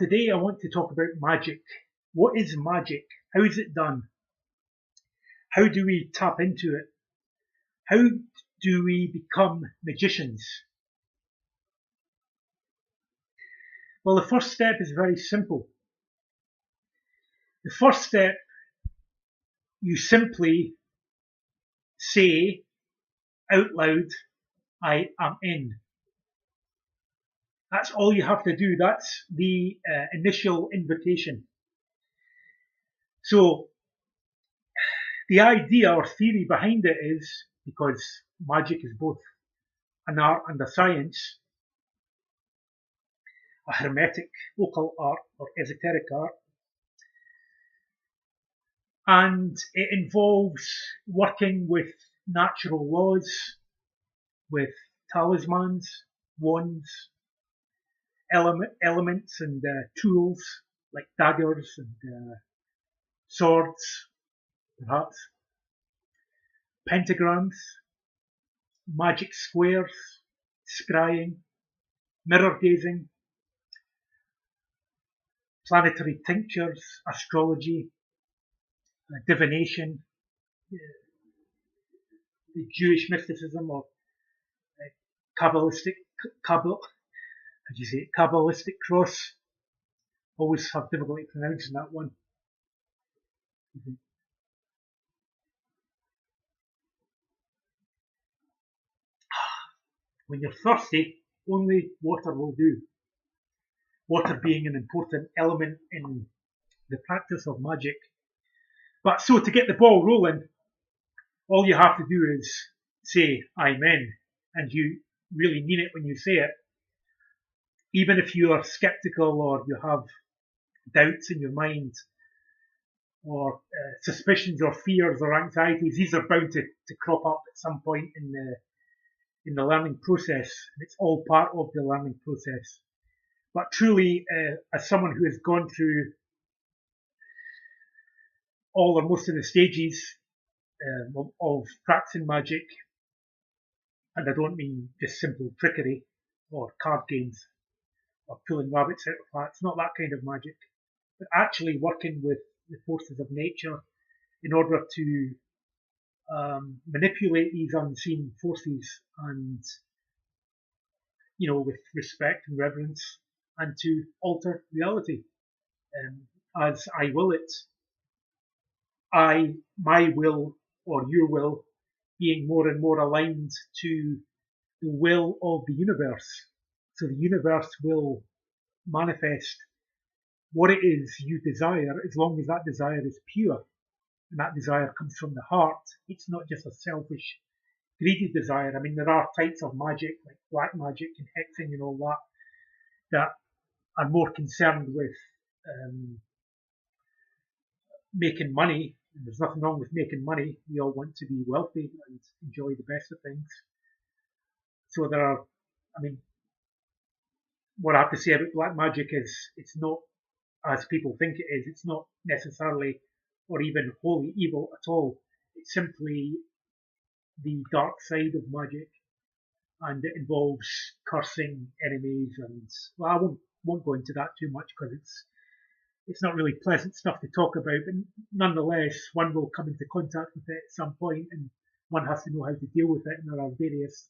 Today I want to talk about magic. What is magic? How is it done? How do we tap into it? How do we become magicians? Well, the first step is very simple. The first step, you simply say out loud, I am in. That's all you have to do. That's the initial invitation. So the idea or theory behind it is, because magic is both an art and a science, a hermetic occult art or esoteric art, and it involves working with natural laws, with talismans, wands, elements and tools like daggers and swords, perhaps, pentagrams, magic squares, scrying, mirror gazing, planetary tinctures, astrology, divination, the Jewish mysticism or Kabbalistic, Kabbalistic cross. Always have difficulty pronouncing that one. When you're thirsty, only water will do. Water being an important element in the practice of magic. But so to get the ball rolling, all you have to do is say Amen, and you really mean it when you say it. Even if you are skeptical or you have doubts in your mind or suspicions or fears or anxieties, these are bound to crop up at some point in the learning process. It's all part of the learning process. But truly, as someone who has gone through all or most of the stages of practicing magic, and I don't mean just simple trickery or card games or pulling rabbits out of hats, not that kind of magic, but actually working with the forces of nature in order to manipulate these unseen forces and, with respect and reverence, and to alter reality as I will it. My will or your will being more and more aligned to the will of the universe. So the universe will manifest what it is you desire, as long as that desire is pure and that desire comes from the heart. It's not just a selfish, greedy desire. I mean, there are types of magic like black magic and hexing and all that are more concerned with making money. And there's nothing wrong with making money. We all want to be wealthy and enjoy the best of things. So there are, what I have to say about black magic is it's not as people think it is. It's not necessarily or even wholly evil at all. It's simply the dark side of magic, and it involves cursing enemies. And well, I won't go into that too much because it's not really pleasant stuff to talk about. But nonetheless, one will come into contact with it at some point, and one has to know how to deal with it. And there are various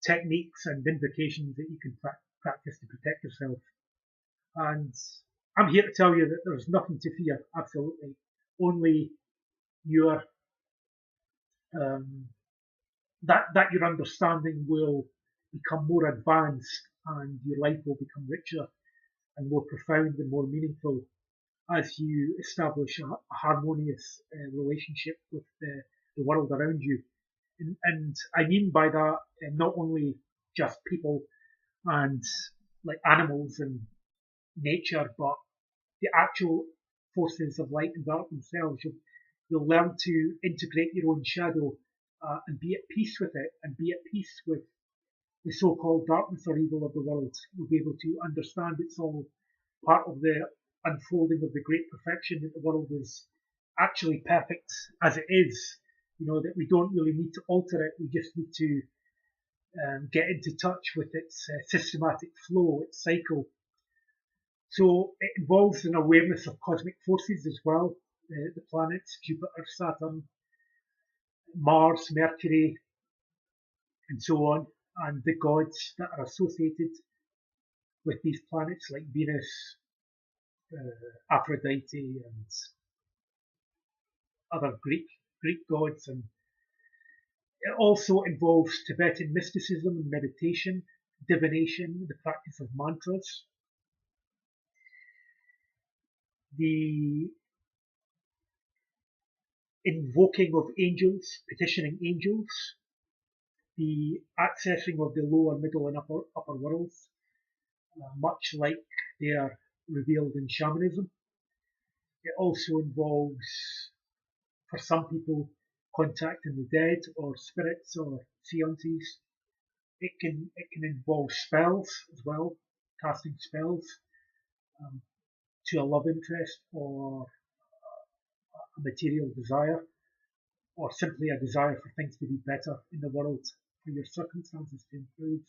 techniques and invocations that you can practice to protect yourself. And I'm here to tell you that there's nothing to fear, absolutely. Only your that your understanding will become more advanced and your life will become richer and more profound and more meaningful as you establish a harmonious relationship with the world around you. And I mean by that not only just people and like animals and nature, but the actual forces of light and dark themselves. You'll learn to integrate your own shadow and be at peace with it and be at peace with the so-called darkness or evil of the world. You'll be able to understand it's all part of the unfolding of the great perfection, that the world is actually perfect as it is. That we don't really need to alter it. We just need to get into touch with its systematic flow, its cycle. So it involves an awareness of cosmic forces as well, the planets, Jupiter, Saturn, Mars, Mercury, and so on, and the gods that are associated with these planets like Venus, Aphrodite, and other Greek gods. And it also involves Tibetan mysticism and meditation, divination, the practice of mantras, the invoking of angels, petitioning angels, the accessing of the lower, middle, and upper worlds, much like they are revealed in shamanism. It also involves, for some people, contacting the dead or spirits or seances. It can involve spells as well, casting spells to a love interest or a material desire, or simply a desire for things to be better in the world, for your circumstances to improve,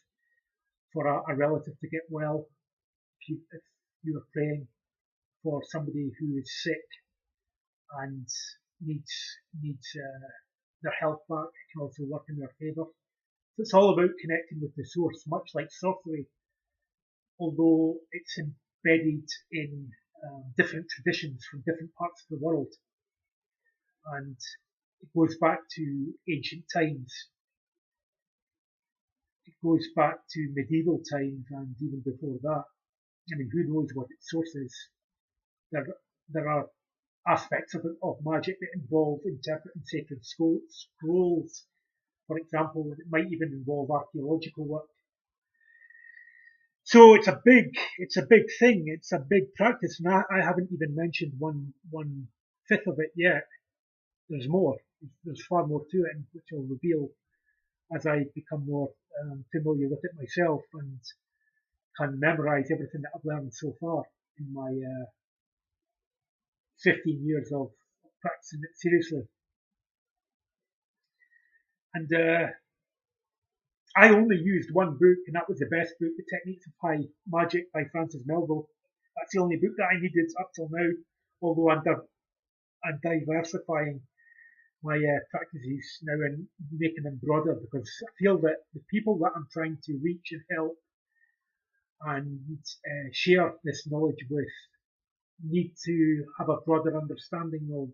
for a relative to get well. If you are praying for somebody who is sick and needs their health back, it can also work in their favour. So it's all about connecting with the source, much like sorcery, although it's embedded in different traditions from different parts of the world. And it goes back to ancient times. It goes back to medieval times and even before that. I mean, who knows what its source is? There are aspects of magic that involve interpreting sacred scrolls, for example, and it might even involve archaeological work. So it's a big thing. It's a big practice, and I haven't even mentioned one fifth of it yet. There's more. There's far more to it, which I'll reveal as I become more familiar with it myself and can memorize everything that I've learned so far in my 15 years of practicing it seriously. And I only used one book, and that was the best book, The Techniques of High Magic by Francis Melville. That's the only book that I needed up till now, although I'm diversifying my practices now and making them broader, because I feel that the people that I'm trying to reach and help and share this knowledge with need to have a broader understanding of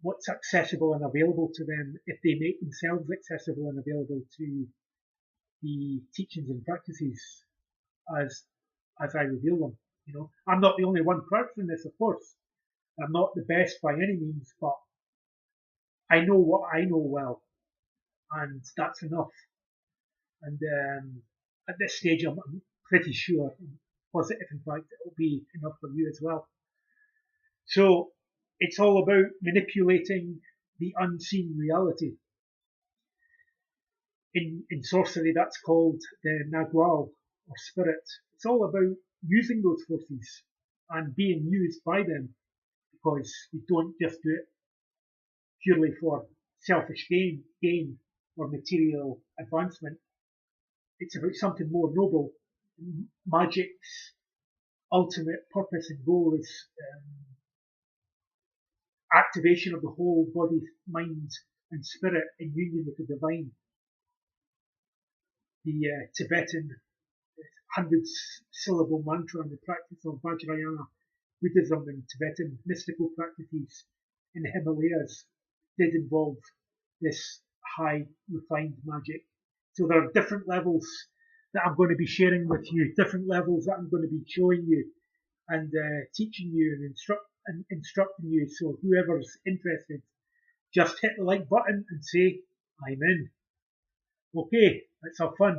what's accessible and available to them if they make themselves accessible and available to the teachings and practices as I reveal them. You know, I'm not the only one practicing this, of course. I'm not the best by any means, but I know what I know well, and that's enough. And at this stage, I'm pretty sure, I'm positive, in fact, it'll be enough for you as well. So it's all about manipulating the unseen reality. In sorcery, that's called the Nagual, or spirit. It's all about using those forces and being used by them, because we don't just do it purely for selfish gain or material advancement. It's about something more noble. Magic's ultimate purpose and goal is activation of the whole body, mind, and spirit in union with the divine. The Tibetan 100-syllable mantra and the practice of Vajrayana Buddhism and Tibetan mystical practices in the Himalayas did involve this high refined magic. So there are different levels that I'm going to be sharing with you, different levels that I'm going to be showing you and teaching you and instructing you. So whoever's interested, just hit the like button and say, I'm in. Okay, let's have fun.